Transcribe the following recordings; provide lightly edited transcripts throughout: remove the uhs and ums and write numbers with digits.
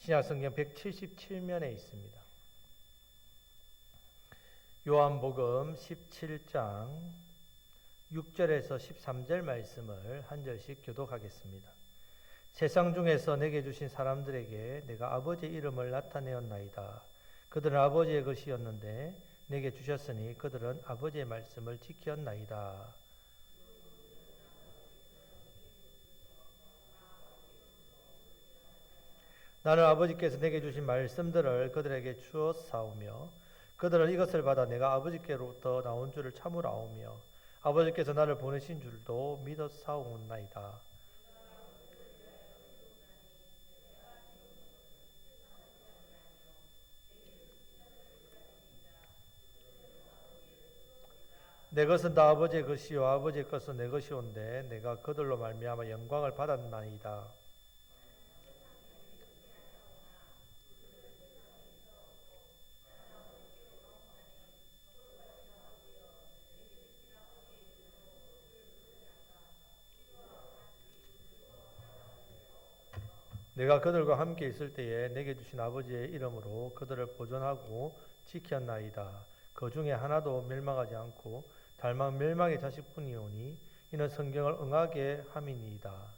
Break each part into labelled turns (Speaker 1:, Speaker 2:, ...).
Speaker 1: 신약성경 177면에 있습니다. 요한복음 17장 6절에서 13절 말씀을 한 절씩 교독하겠습니다. 세상 중에서 내게 주신 사람들에게 내가 아버지의 이름을 나타내었나이다. 그들은 아버지의 것이었는데 내게 주셨으니 그들은 아버지의 말씀을 지켰나이다. 나는 아버지께서 내게 주신 말씀들을 그들에게 주었사오며 그들은 이것을 받아 내가 아버지께로부터 나온 줄을 참으로 아오며 아버지께서 나를 보내신 줄도 믿었사오나이다. 내 것은 다 아버지의 것이요 아버지의 것은 내 것이온데 내가 그들로 말미암아 영광을 받았나이다. 내가 그들과 함께 있을 때에 내게 주신 아버지의 이름으로 그들을 보존하고 지켰나이다. 그 중에 하나도 멸망하지 않고 다만 멸망의 자식뿐이오니 이는 성경을 응하게 함이니이다.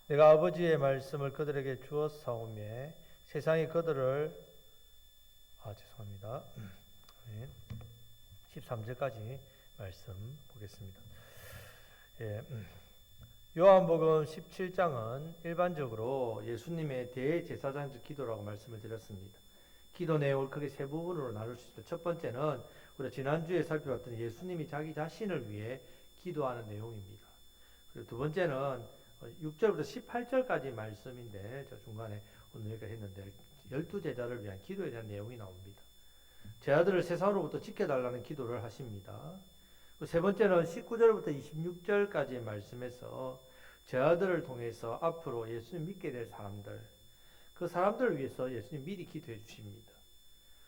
Speaker 1: 내가 아버지의 말씀을 그들에게 주었사오매 세상이 그들을 죄송합니다. 13절까지 말씀 보겠습니다. 요한복음 17장은 일반적으로 예수님의 대제사장적 기도라고 말씀을 드렸습니다. 기도 내용을 크게 세 부분으로 나눌 수 있습니다. 첫 번째는 우리가 지난주에 살펴봤던 예수님이 자기 자신을 위해 기도하는 내용입니다. 그리고 두 번째는 6절부터 18절까지 말씀인데 저 중간에 오늘 여기까지 했는데 12제자를 위한 기도에 대한 내용이 나옵니다. 제자들을 세상으로부터 지켜달라는 기도를 하십니다. 세 번째는 19절부터 26절까지의 말씀에서 제자들을 통해서 앞으로 예수님 믿게 될 사람들, 그 사람들을 위해서 예수님 미리 기도해 주십니다.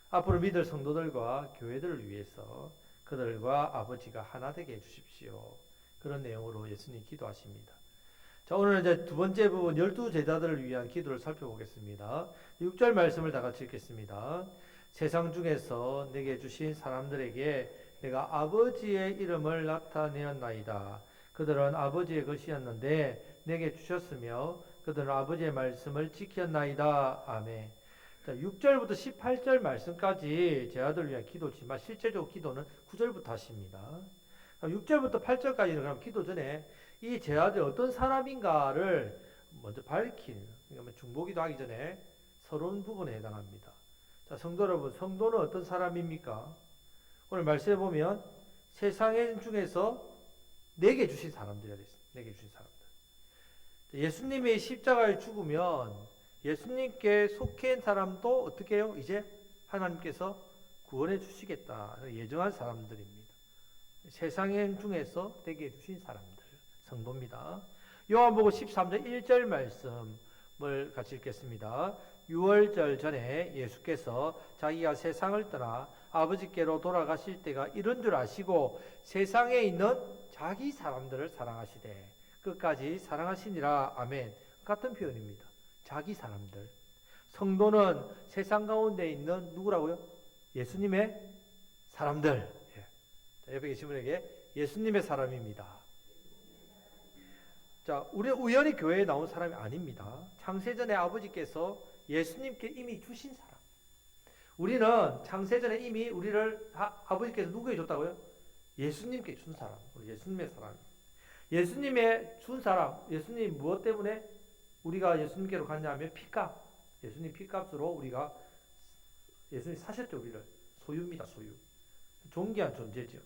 Speaker 1: 앞으로 믿을 성도들과 교회들을 위해서 그들과 아버지가 하나 되게 해주십시오. 그런 내용으로 예수님 기도하십니다. 자, 오늘 이제 두 번째 부분 12제자들을 위한 기도를 살펴보겠습니다. 6절 말씀을 다 같이 읽겠습니다. 세상 중에서 내게 주신 사람들에게 내가 아버지의 이름을 나타내었나이다. 그들은 아버지의 것이었는데 내게 주셨으며 그들은 아버지의 말씀을 지켰나이다. 아멘. 자, 6절부터 18절 말씀까지 제자들을 위한 기도지만 실제적으로 기도는 9절부터 하십니다. 6절부터 8절까지는 그럼 기도 전에 이 제자들이 어떤 사람인가를 먼저 밝히는, 그러니까 중보기도 하기 전에 서론 부분에 해당합니다. 자, 성도 여러분, 성도는 어떤 사람입니까? 오늘 말씀해 보면 세상 중에서 내게 주신 사람들이라 됐습니다. 내게 주신 사람들. 예수님이 십자가에 죽으면 예수님께 속해 있는 사람도 어떻게 해요? 이제 하나님께서 구원해 주시겠다 예정한 사람들입니다. 세상 중에서 내게 주신 사람들, 성도입니다. 요한복음 13장 1절 말씀을 같이 읽겠습니다. 6월절 전에 예수께서 자기가 세상을 떠나 아버지께로 돌아가실 때가 이런 줄 아시고 세상에 있는 자기 사람들을 사랑하시되 끝까지 사랑하시니라. 아멘. 같은 표현입니다. 자기 사람들. 성도는 세상 가운데 있는 누구라고요? 예수님의 사람들. 옆에 계신 분에게 예수님의 사람입니다. 자, 우리 우연히 교회에 나온 사람이 아닙니다. 창세전에 아버지께서 예수님께 이미 주신 사람. 우리는 창세전에 이미 우리를 아버지께서 누구에게 줬다고요? 예수님께 준 사람. 우리 예수님의 사람. 예수님의 준 사람. 예수님 무엇 때문에 우리가 예수님께로 갔냐면 피값. 예수님 피값으로 우리가 예수님 사셨죠, 우리를. 소유입니다, 소유. 존귀한 존재죠.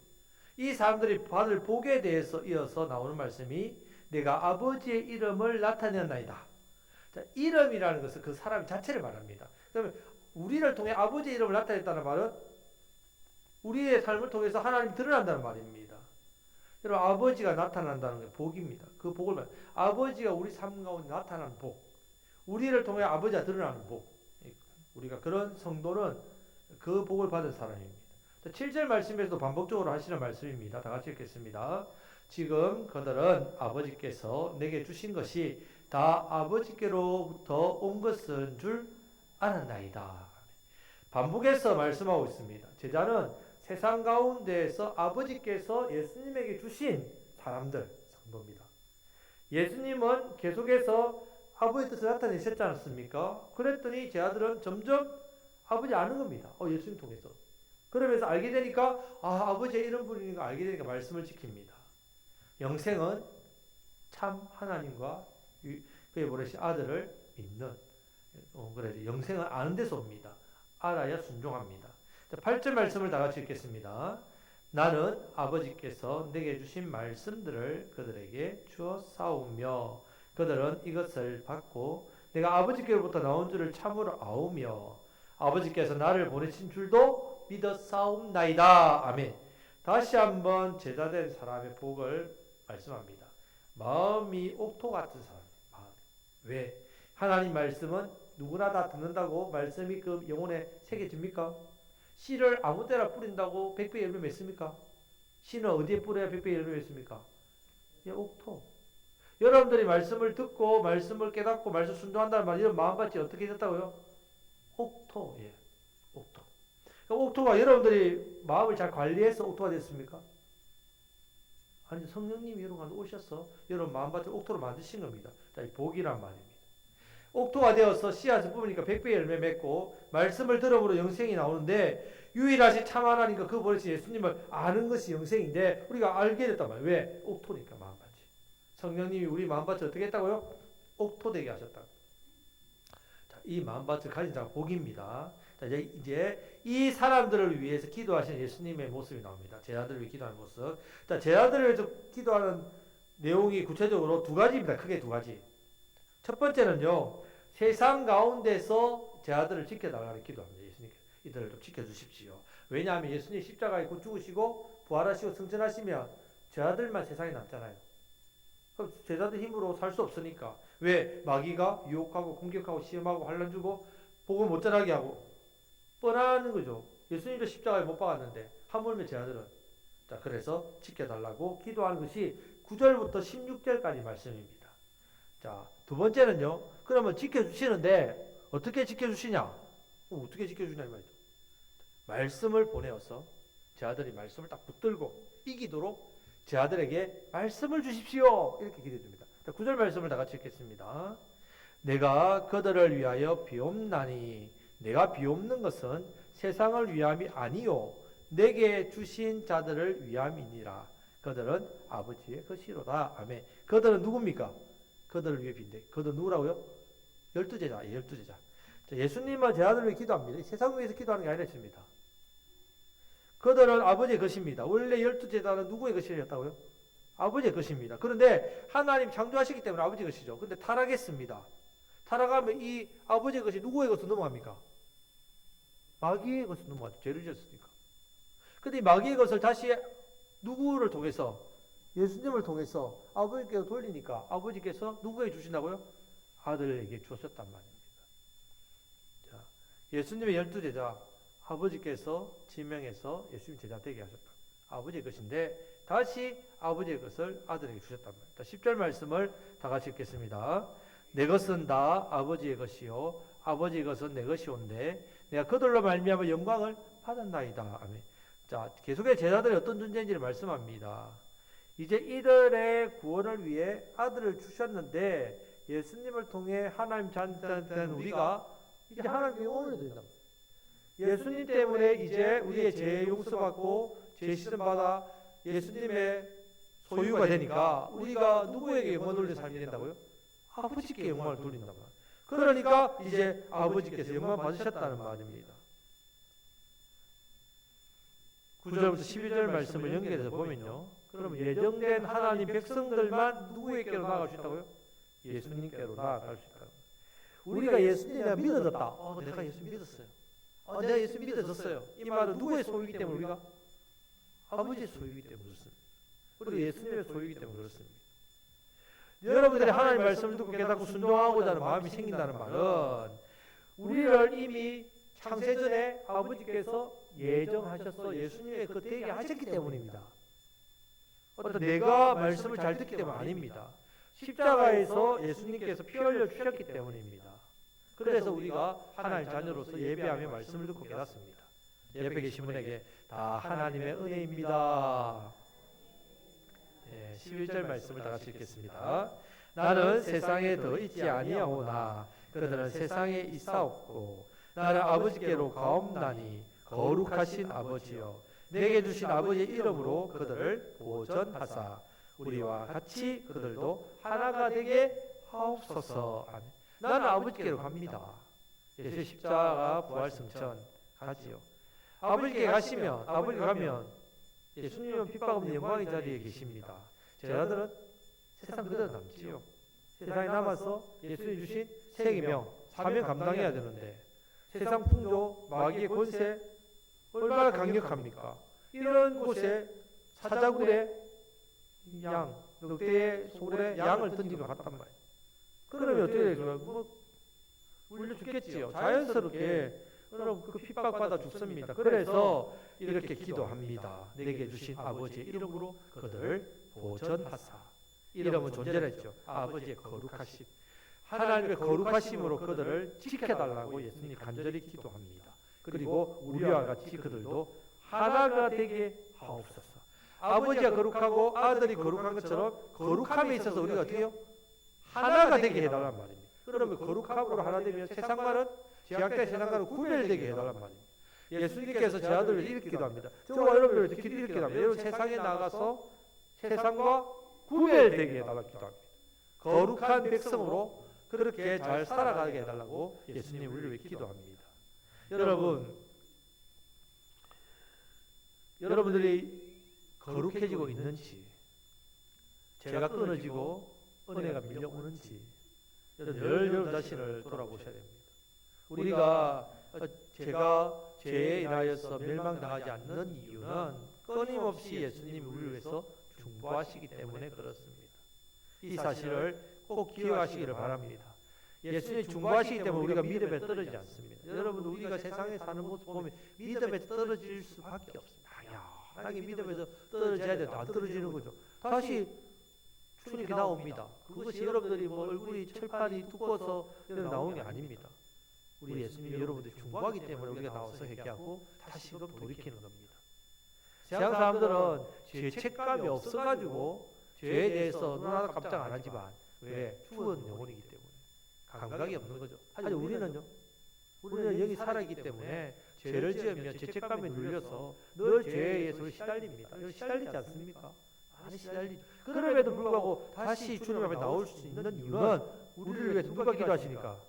Speaker 1: 이 사람들이 받을 복에 대해서 이어서 나오는 말씀이 내가 아버지의 이름을 나타내었나이다. 자, 이름이라는 것은 그 사람 자체를 말합니다. 그러면 우리를 통해 아버지의 이름을 나타냈다는 말은 우리의 삶을 통해서 하나님이 드러난다는 말입니다. 여러분, 아버지가 나타난다는 게 복입니다. 그 복을 말. 아버지가 우리 삶 가운데 나타나는 복. 우리를 통해 아버지가 드러나는 복. 우리가 그런 성도는 그 복을 받은 사람입니다. 7절 말씀에서도 반복적으로 하시는 말씀입니다. 다 같이 읽겠습니다. 지금 그들은 아버지께서 내게 주신 것이 다 아버지께로부터 온 것은 줄 아는나이다. 반복해서 말씀하고 있습니다. 제자는 세상 가운데에서 아버지께서 예수님에게 주신 사람들, 성도입니다. 예수님은 계속해서 아버지 뜻을 나타내셨지 않습니까? 그랬더니 제 아들은 점점 아버지 아는 겁니다. 예수님 통해서. 그러면서 알게 되니까 아버지의 이런 분인 거 알게 되니까 말씀을 지킵니다. 영생은 참 하나님과 그의 보내신 아들을 믿는 그래서 영생은 아는 데서 옵니다. 알아야 순종합니다. 8절 말씀을 다 같이 읽겠습니다. 나는 아버지께서 내게 주신 말씀들을 그들에게 주어 싸우며 그들은 이것을 받고 내가 아버지께로부터 나온 줄을 참으로 아우며 아버지께서 나를 보내신 줄도 믿어 싸움나이다. 아멘. 다시 한번 제자된 사람의 복을 말씀합니다. 마음이 옥토 같은 사람. 왜? 하나님 말씀은 누구나 다 듣는다고 말씀이 그 영혼에 새겨집니까? 씨를 아무 때나 뿌린다고 백배 열매 맺습니까? 씨는 어디에 뿌려야 백배 열매 맺습니까? 옥토. 여러분들이 말씀을 듣고 말씀을 깨닫고 말씀 순종한다는 말 이런 마음밭이 어떻게 됐다고요? 옥토. 예. 옥토. 옥토가 여러분들이 마음을 잘 관리해서 옥토가 됐습니까? 아니 성령님이 여러분 오셔서 여러분 마음밭을 옥토로 만드신 겁니다. 자, 이 복이란 말입니다. 옥토가 되어서 씨앗을 뽑으니까 백배 열매 맺고 말씀을 들음으로 영생이 나오는데 유일하신 참 하나님과 그 보내신 예수님을 아는 것이 영생인데 우리가 알게 됐단 말이에요. 왜? 옥토니까 마음밭이. 성령님이 우리 마음밭을 어떻게 했다고요? 옥토 되게 하셨다. 자, 이 마음밭을 가진 자가 복입니다. 자, 이제 이 사람들을 위해서 기도하시는 예수님의 모습이 나옵니다. 제자들을 위해 기도하는 모습. 자, 제자들을 위해서 기도하는 내용이 구체적으로 두 가지입니다. 크게 두 가지. 첫 번째는요, 세상 가운데서 제 아들을 지켜달라고 기도합니다. 예수님께 이들을 좀 지켜주십시오. 왜냐하면 예수님 십자가에 곧 죽으시고 부활하시고 승천하시면 제 아들만 세상에 남잖아요. 그럼 제자들 힘으로 살 수 없으니까. 왜? 마귀가 유혹하고 공격하고 시험하고 환난 주고 복을 못 전하게 하고 뻔하는 거죠. 예수님도 십자가에 못 박았는데 하물며 제 아들은. 자, 그래서 지켜달라고 기도하는 것이 9절부터 16절까지 말씀입니다. 자, 두 번째는요. 그러면 지켜주시는데 어떻게 지켜주시냐? 어떻게 지켜주냐 이 말이죠. 말씀을 보내어서 제 아들이 말씀을 딱 붙들고 이기도록 제 아들에게 말씀을 주십시오. 이렇게 기도해 줍니다. 자, 9절 말씀을 다 같이 읽겠습니다. 내가 그들을 위하여 비옵나니 내가 비옵는 것은 세상을 위함이 아니요 내게 주신 자들을 위함이니라. 그들은 아버지의 것이로다. 아멘. 그들은 누굽니까? 그들을 위해 빈대. 그들 누구라고요? 12제자. 12제자. 자, 예수님은 제 아들을 위해 기도합니다. 세상을 위해서 기도하는 게 아니라 했습니다. 그들은 아버지의 것입니다. 원래 12제자는 누구의 것이었다고요? 아버지의 것입니다. 그런데 하나님 창조하시기 때문에 아버지의 것이죠. 근데 타락했습니다. 타락하면 이 아버지의 것이 누구의 것으로 넘어갑니까? 마귀의 것으로 넘어가죠. 죄를 지었으니까. 근데 이 마귀의 것을 다시 누구를 통해서? 예수님을 통해서 아버지께서 돌리니까 아버지께서 누구에게 주신다고요? 아들에게 주셨단 말입니다. 자, 예수님의 12제자 아버지께서 지명해서 예수님 제자 되게 하셨다. 아버지의 것인데 다시 아버지의 것을 아들에게 주셨단 말입니다. 10절 말씀을 다 같이 읽겠습니다. 내 것은 다 아버지의 것이요 아버지의 것은 내 것이온데 내가 그들로 말미암아 영광을 받았나이다. 아멘. 자, 계속해서 제자들이 어떤 존재인지를 말씀합니다. 이제 이들의 구원을 위해 아들을 주셨는데 예수님을 통해 하나님 자녀된 우리가 이제 하나님의 영혼을 드린다. 예수님 때문에 이제 우리의 죄 용서받고 죄 씻음받아 예수님의 소유가 되니까 우리가 누구에게 영광을 돌려 살게 된다고요? 아버지께 영광을 돌린다고요. 그러니까 이제 아버지께서 영광 받으셨다는 말입니다. 9절부터 12절 말씀을 연결해서 보면요. 그러면 예정된 하나님 백성들만 누구에게로 나아갈 수 있다고요? 예수님께로 나아갈 수 있다고. 우리가 예수님을 믿어졌다. 내가 예수님 믿었어요. 내가 예수님 믿어졌어요. 이 말은 누구의 소유이기 때문에 우리가? 아버지의 소유이기 때문에 그렇습니다. 우리가 예수님의 소유이기 때문에 그렇습니다. 여러분들이 하나님 말씀을 듣고 깨닫고 순종하고자 하는 마음이 생긴다는 말은 우리를 이미 창세전에 아버지께서 예정하셔서 예수님의 그 되게 하셨기 때문입니다. 어떤 내가 말씀을 잘 듣기 때문 아닙니다. 십자가에서 예수님께서 피 흘려 주셨기 때문입니다. 그래서 우리가 하나님 자녀로서 예배하며 말씀을 듣고 깨닫습니다. 옆에 계신 분에게 다 하나님의 은혜입니다. 11절 말씀을 다 같이 읽겠습니다. 나는 세상에 더 있지 아니하오나 그들은 세상에 있사옵고 나는 아버지께로 가옵나니 거룩하신 아버지여 내게 주신 아버지의 이름으로 그들을 보존하사 우리와 같이 그들도 하나가 되게 하옵소서. 아멘. 나는 아버지께로 갑니다. 예수의 십자가 부활 승천 가지요. 아버지께 가시면 아버지께 가면 예수님은 핍박 없는 영광의 자리에 계십니다. 제자들은 세상 그대로 남지요. 세상에 남아서 예수님 주신 세계명 사명 감당해야 되는데 세상 풍조 마귀의 권세 얼마나 강력합니까? 이런 곳에 사자굴에 양 늑대의 소굴에 양을 던진 것 같단 말이에요. 그러면 어떻게 되죠? 뭐 물려 죽겠지요. 자연스럽게 그럼 그 핍박받아 죽습니다. 그래서 이렇게 기도합니다. 내게 주신 아버지의 이름으로 그들을 보존하사. 이름은 존재했죠. 아버지의 거룩하심. 하나님의 거룩하심으로 그들을 지켜달라고 예수님이 간절히 기도합니다. 그리고 우리와 같이 그들도 하나가 되게 하옵소서. 아버지가 거룩하고 아들이 거룩한 것처럼 거룩함에 있어서 우리가 어떻게 해요? 하나가 되게 해달란 말입니다. 그러면 거룩함으로 하나 되면 세상과는 제약된 세상과는 구별되게 해달란 말입니다. 예수님께서 제 아들을 이렇게 기도합니다. 저와 여러분을 이렇게 기도합니다. 여러분 세상에 나가서 세상과 구별되게 해달라고 기도합니다. 거룩한 백성으로 그렇게 잘 살아가게 해달라고 예수님 우리를 위해 기도합니다. 여러분들이 거룩해지고 있는지, 죄가 끊어지고 은혜가 밀려오는지 늘 여러분 자신을 돌아보셔야 됩니다. 우리가 제가 죄에 인하여서 멸망당하지 않는 이유는 끊임없이 예수님이 우리를 위해서 중보하시기 때문에 그렇습니다. 이 사실을 꼭 기억하시기를 바랍니다. 예수님이 중보하시기 때문에 우리가 믿음에 떨어지지 않습니다. 여러분 우리가 세상에 사는 모습 보면 믿음에 떨어질 수밖에 없습니다. 하나님 믿음에서 떨어져야 된다. 안 떨어지는 거죠. 다시 주님이 나옵니다. 그것이 여러분들이 뭐 얼굴이 철판이 두꺼워서 나오는 게 아닙니다. 우리 예수님이 여러분들이 중보하기 때문에 우리가 나와서 회개하고 다시금 돌이키는 겁니다. 세상 사람들은 죄책감이 없어가지고 죄에 대해서 눈 하나 깜짝 안 하지만 왜? 죽은 영혼이기 때문에 감각이 없는 거죠. 하지만 우리는 영이 살아있기 때문에 죄를 지으면 죄책감에 눌려서 늘 죄에 의해서 시달립니다. 시달리지 않습니까? 많이 시달리죠. 그럼에도 불구하고 다시 주님 앞에 나올 수 있는 이유는 우리를 위해 누가 기도하시니까?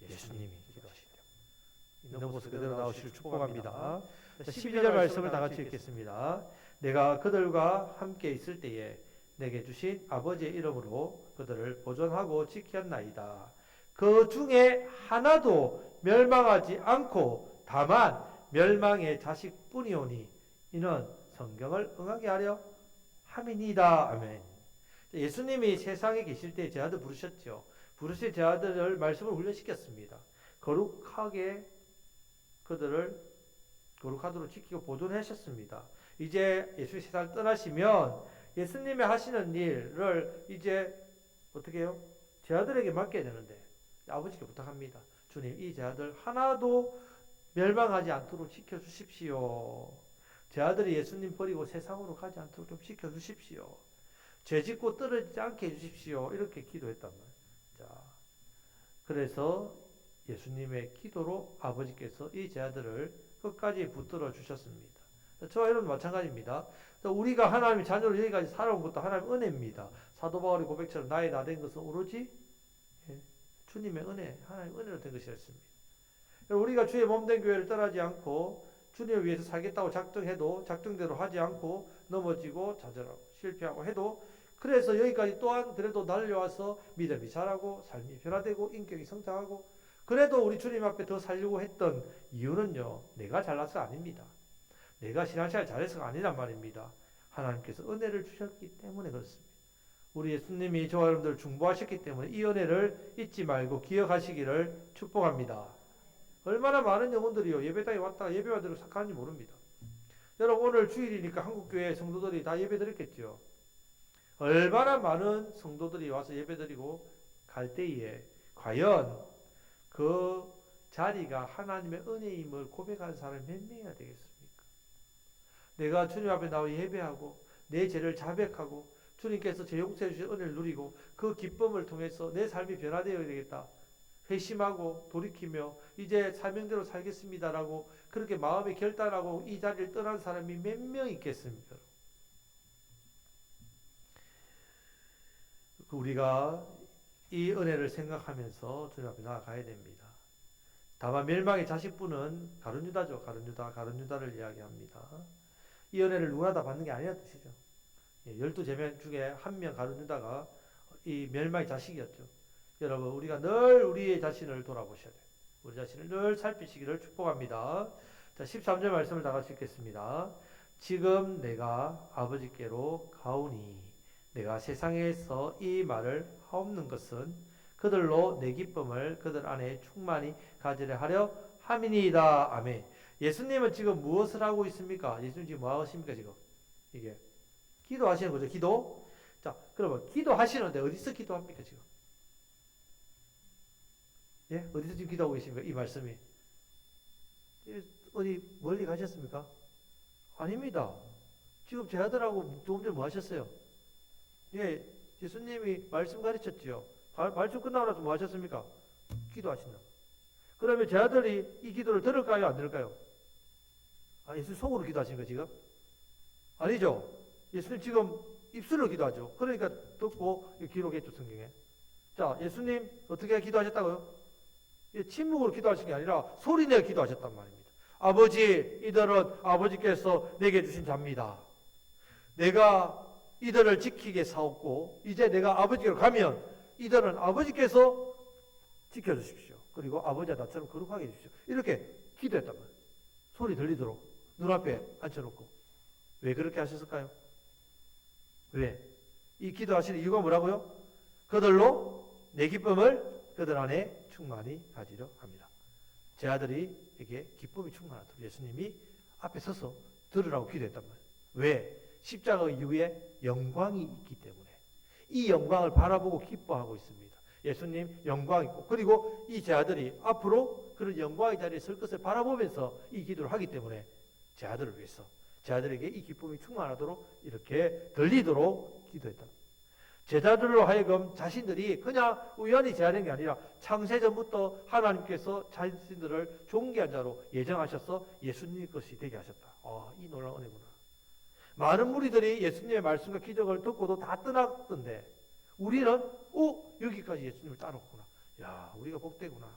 Speaker 1: 예수님이 기도하시기 때문에. 있는 모습 그대로 나오시길 축복합니다. 12절 말씀을 다 같이 읽겠습니다. 내가 그들과 함께 있을 때에 내게 주신 아버지의 이름으로 그들을 보존하고 지켰나이다. 그 중에 하나도 멸망하지 않고 다만 멸망의 자식뿐이오니 이는 성경을 응하게 하려 함이니이다. 아멘. 예수님이 세상에 계실 때 제 아들 부르셨죠. 부르실 제 아들을 말씀을 훈련시켰습니다. 거룩하게 그들을 거룩하도록 지키고 보존하셨습니다. 이제 예수님 세상을 떠나시면 예수님이 하시는 일을 이제 어떻게 해요? 제 아들에게 맡겨야 되는데 아버지께 부탁합니다. 주님, 이 제 아들 하나도 멸망하지 않도록 지켜주십시오. 제 아들이 예수님 버리고 세상으로 가지 않도록 좀 지켜주십시오. 죄 짓고 떨어지지 않게 해주십시오. 이렇게 기도했단 말이에요. 자, 그래서 예수님의 기도로 아버지께서 이 제 아들을 끝까지 붙들어 주셨습니다. 저와 여러분 마찬가지입니다. 우리가 하나님의 자녀로 여기까지 살아온 것도 하나님의 은혜입니다. 사도 바울의 고백처럼 나의 나 된 것은 오로지 주님의 은혜, 하나님의 은혜로 된 것이었습니다. 우리가 주의 몸된 교회를 떠나지 않고 주님을 위해서 살겠다고 작정해도 작정대로 하지 않고 넘어지고 좌절하고 실패하고 해도 그래서 여기까지 또한 그래도 날려와서 믿음이 자라고 삶이 변화되고 인격이 성장하고 그래도 우리 주님 앞에 더 살려고 했던 이유는요. 내가 잘나서 아닙니다. 내가 신앙생활 잘해서가 아니란 말입니다. 하나님께서 은혜를 주셨기 때문에 그렇습니다. 우리 예수님이 저와 여러분들을 중보하셨기 때문에 이 은혜를 잊지 말고 기억하시기를 축복합니다. 얼마나 많은 영혼들이요 예배당에 왔다가 예배받으러 가는지 모릅니다. 여러분 오늘 주일이니까 한국교회 성도들이 다 예배드렸겠죠. 얼마나 많은 성도들이 와서 예배드리고 갈 때에 과연 그 자리가 하나님의 은혜임을 고백하는 사람이 몇 명이나 되겠습니까? 내가 주님 앞에 나와 예배하고 내 죄를 자백하고 주님께서 제 용서해 주신 은혜를 누리고 그 기쁨을 통해서 내 삶이 변화되어야 되겠다. 회심하고 돌이키며 이제 사명대로 살겠습니다라고 그렇게 마음에 결단하고 이 자리를 떠난 사람이 몇 명 있겠습니까? 우리가 이 은혜를 생각하면서 주님 앞에 나아가야 됩니다. 다만 멸망의 자식분은 가룟유다죠. 가룟유다를 이야기합니다. 이 은혜를 누구나 다 받는 게 아니란 뜻이죠. 12제명 중에 한 명 가룟유다가 이 멸망의 자식이었죠. 여러분 우리가 늘 우리의 자신을 돌아보셔야 돼요. 우리 자신을 늘 살피시기를 축복합니다. 자, 13절 말씀을 다 같이 읽겠습니다. 지금 내가 아버지께로 가오니 내가 세상에서 이 말을 하옵는 것은 그들로 내 기쁨을 그들 안에 충만히 가지려 하려 함이니이다. 아멘. 예수님은 지금 무엇을 하고 있습니까? 예수님 지금 뭐 하십니까? 지금 이게 기도하시는 거죠. 기도. 자, 그러면 기도하시는데 어디서 기도합니까? 지금 예? 어디서 지금 기도하고 계십니까? 이 말씀이 어디 멀리 가셨습니까? 아닙니다. 지금 제 아들하고 조금 전에 뭐 하셨어요? 예, 예수님이 말씀 가르쳤지요. 말씀 끝나고 나서 뭐 하셨습니까? 기도하신다. 그러면 제 아들이 이 기도를 들을까요? 안 들을까요? 아, 예수님 속으로 기도하신 거 지금? 아니죠. 예수님 지금 입술로 기도하죠. 그러니까 듣고 기록했죠, 성경에. 자, 예수님 어떻게 기도하셨다고요? 침묵으로 기도하신 게 아니라 소리내어 기도하셨단 말입니다. 아버지, 이들은 아버지께서 내게 주신 자입니다. 내가 이들을 지키게 사옵고 이제 내가 아버지께로 가면 이들은 아버지께서 지켜주십시오. 그리고 아버지와 나처럼 거룩하게 해주십시오. 이렇게 기도했단 말이에요. 소리 들리도록 눈앞에 앉혀놓고. 왜 그렇게 하셨을까요? 왜? 이 기도하시는 이유가 뭐라고요? 그들로 내 기쁨을 그들 안에 충만히 가지려 합니다. 제 아들이 에게 기쁨이 충만하도록 예수님이 앞에 서서 들으라고 기도했단 말이에요. 왜? 십자가 이후에 영광이 있기 때문에 이 영광을 바라보고 기뻐하고 있습니다. 예수님 영광 있고 그리고 이 제 아들이 앞으로 그런 영광의 자리에 설 것을 바라보면서 이 기도를 하기 때문에 제 아들을 위해서 제 아들에게 이 기쁨이 충만하도록 이렇게 들리도록 기도했다. 제자들로 하여금 자신들이 그냥 우연히 제하는 게 아니라 창세전부터 하나님께서 자신들을 존귀한 자로 예정하셔서 예수님 것이 되게 하셨다. 이 놀라운 은혜구나. 많은 무리들이 예수님의 말씀과 기적을 듣고도 다 떠났던데 우리는 여기까지 예수님을 따랐구나. 야, 우리가 복되구나.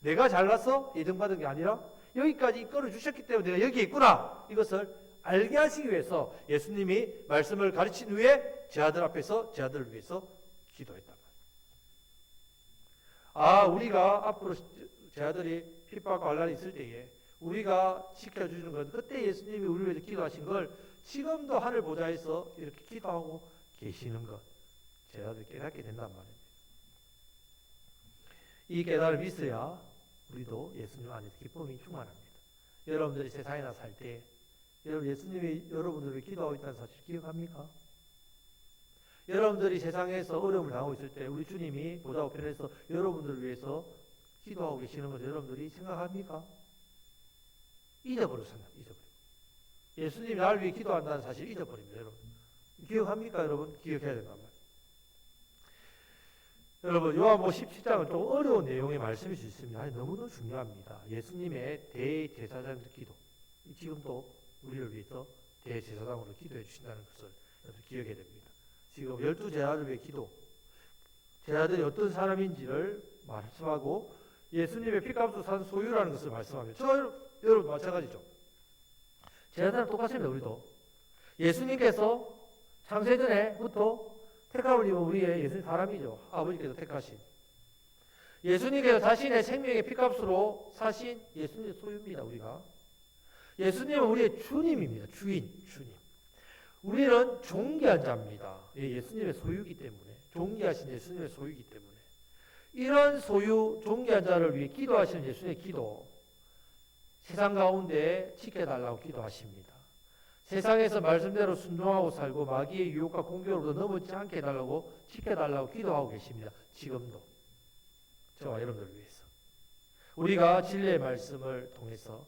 Speaker 1: 내가 잘나서 예정받은 게 아니라 여기까지 이끌어 주셨기 때문에 내가 여기에 있구나. 이것을 알게 하시기 위해서 예수님이 말씀을 가르친 후에 제 아들 앞에서 제 아들을 위해서 기도했단 말이에요. 우리가 앞으로 제 아들이 핍박과 환란이 있을 때에 우리가 지켜주는 것, 그때 예수님이 우리를 위해서 기도하신 걸 지금도 하늘 보좌에서 이렇게 기도하고 계시는 것, 제 아들이 깨닫게 된단 말입니다. 이 깨달음이 있어야 우리도 예수님 안에서 기쁨이 충만합니다. 여러분들이 세상에 나서 살 때 여러분 예수님이 여러분들을 기도하고 있다는 사실 기억합니까? 여러분들이 세상에서 어려움을 당하고 있을 때 우리 주님이 보좌 우편에서 여러분들을 위해서 기도하고 계시는 것을 여러분들이 생각합니까? 잊어버렸어요. 예수님이 나를 위해 기도한다는 사실을 잊어버립니다. 여러분 기억합니까? 여러분 기억해야 된단 말이에요. 여러분 요한복음 17장은 좀 어려운 내용의 말씀일 수 있습니다. 너무너무 중요합니다. 예수님의 대제사장 기도 지금도 우리를 위해서 대제사장으로 기도해 주신다는 것을 여러분 기억해야 됩니다. 지금 12제자를 위해 기도 제자들이 어떤 사람인지를 말씀하고 예수님의 피값으로 산 소유라는 것을 말씀합니다. 여러분 마찬가지죠. 제자들은 똑같습니다. 우리도 예수님께서 창세전에부터 택함을 입은 우리의 예수님 사람이죠. 아버지께서 택하신 예수님께서 자신의 생명의 피값으로 사신 예수님의 소유입니다. 우리가 예수님은 우리의 주님입니다. 주님. 우리는 존귀한 자입니다. 예수님의 소유이기 때문에 존귀하신 예수님의 소유이기 때문에 이런 소유 존귀한 자를 위해 기도하시는 예수님의 기도 세상 가운데 지켜달라고 기도하십니다. 세상에서 말씀대로 순종하고 살고 마귀의 유혹과 공격으로도 넘어지지 않게 해달라고 지켜달라고 기도하고 계십니다. 지금도 저와 여러분들을 위해서 우리가 진리의 말씀을 통해서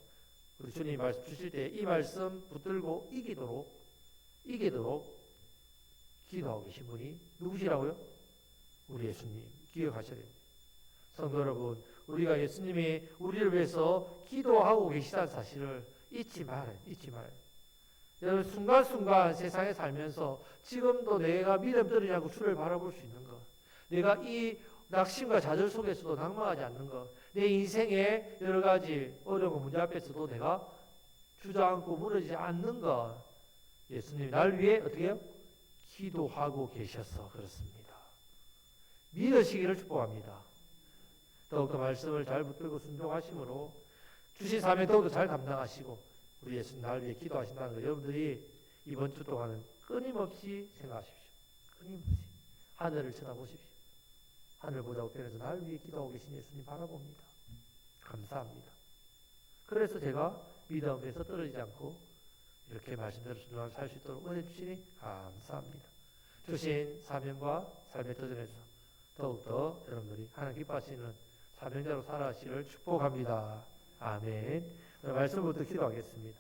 Speaker 1: 우리 주님이 말씀 주실 때 이 말씀 붙들고 이기도록 기도하고 계신 분이 누구시라고요? 우리 예수님 기억하셔야 됩니다. 성도 여러분, 우리가 예수님이 우리를 위해서 기도하고 계시다는 사실을 잊지 말아요. 여러분, 순간순간 세상에 살면서 지금도 내가 믿음 떨어지지 않고 주를 바라볼 수 있는 것, 내가 이 낙심과 좌절 속에서도 낙망하지 않는 것, 내 인생의 여러 가지 어려운 문제 앞에서도 내가 주저앉고 무너지지 않는 것, 예수님이 날 위해 어떻게 해요? 기도하고 계셔서 그렇습니다. 믿으시기를 축복합니다. 더욱더 말씀을 잘 붙들고 순종하심으로 주신 사명 더욱더 잘 감당하시고 우리 예수님 날 위해 기도하신다는 거 여러분들이 이번 주 동안은 끊임없이 생각하십시오. 끊임없이 하늘을 쳐다보십시오. 하늘 보자고 편에서 날 위해 기도하고 계신 예수님 바라봅니다. 감사합니다. 그래서 제가 믿음에서 떨어지지 않고 이렇게 말씀대로 순종하며 살 수 있도록 은혜 주시니 감사합니다. 주신 사명과 삶의 도전에서 더욱더 여러분들이 하나님 기뻐하시는 사명자로 살아가시기를 축복합니다. 아멘. 말씀부터 기도하겠습니다.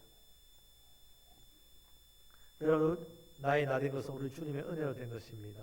Speaker 1: 여러분, 나의 나 된 것은 우리 주님의 은혜로 된 것입니다.